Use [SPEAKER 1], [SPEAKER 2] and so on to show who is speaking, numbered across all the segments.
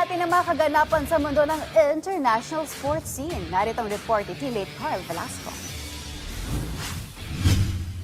[SPEAKER 1] natin ang mga kaganapan sa mundo ng international sports scene. Narito ang report ni teammate Carl Velasco.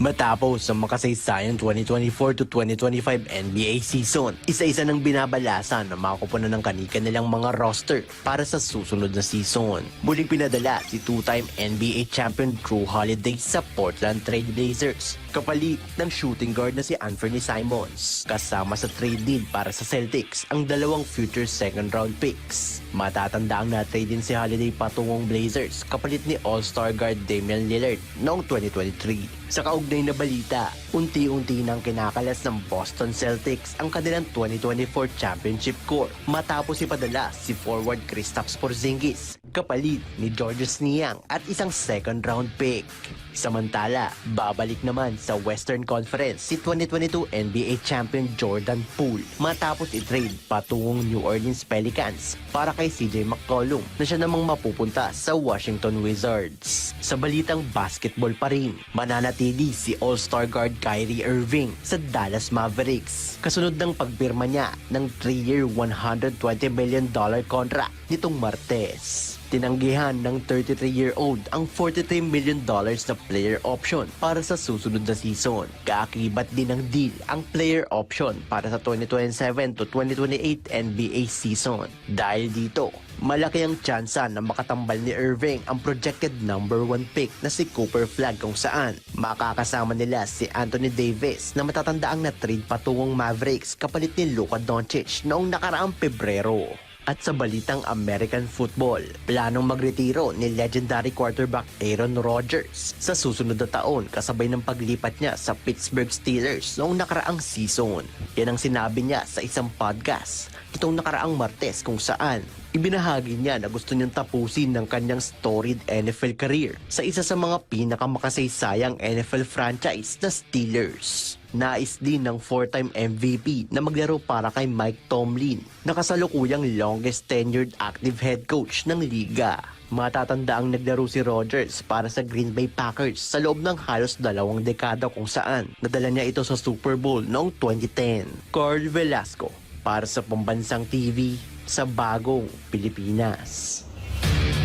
[SPEAKER 2] Matapos ang makasaysayang 2024 to 2025 NBA season, isa-isa nang binabalasan ng mga kupunan ng kani-kanilang mga roster para sa susunod na season. Muling pinadala si two-time NBA champion Drew Holiday sa Portland Trail Blazers, kapalit ng shooting guard na si Anthony Simons. Kasama sa trade deal para sa Celtics ang dalawang future second round picks. Matatanda ang na-trade din si Holiday patungong Blazers kapalit ni All-Star guard Damian Lillard noong 2023. Sa kaugnay na balita, unti-unti nang kinakalas ng Boston Celtics ang kanilang 2024 championship core matapos ipadala si forward Kristaps Porzingis kapalit ni Georges Niang at isang second round pick. Samantala, babalik naman sa Western Conference si 2022 NBA champion Jordan Poole matapos i-trade patungong New Orleans Pelicans para kay CJ McCollum na siya namang mapupunta sa Washington Wizards. Sa balitang basketball pa rin, mananatili si All-Star guard Kyrie Irving sa Dallas Mavericks kasunod ng pagpirma niya ng 3-year $120 million contract nitong Martes. Tinanggihan ng 33-year-old ang $43 million na player option para sa susunod na season. Kaakibat din ng deal ang player option para sa 2027 to 2028 NBA season. Dahil dito, malaki ang tsansa na makatambal ni Irving ang projected number 1 pick na si Cooper Flagg kung saan makakasama nila si Anthony Davis na matatandaang na-trade patungong Mavericks kapalit ni Luka Doncic noong nakaraang Pebrero. At sa balitang American football, planong magretiro ni legendary quarterback Aaron Rodgers sa susunod na taon kasabay ng paglipat niya sa Pittsburgh Steelers noong nakaraang season. Yan ang sinabi niya sa isang podcast itong nakaraang Martes kung saan ibinahagi niya na gusto niyang tapusin ng kanyang storied NFL career sa isa sa mga pinakamakasaysayang NFL franchise na Steelers. Nais din ng 4-time MVP na maglaro para kay Mike Tomlin na kasalukuyang longest tenured active head coach ng liga. Matatanda ang naglaro si Rodgers para sa Green Bay Packers sa loob ng halos 2 dekada kung saan nadala niya ito sa Super Bowl noong 2010. Carl Velasco para sa Pambansang TV sa Bagong Pilipinas.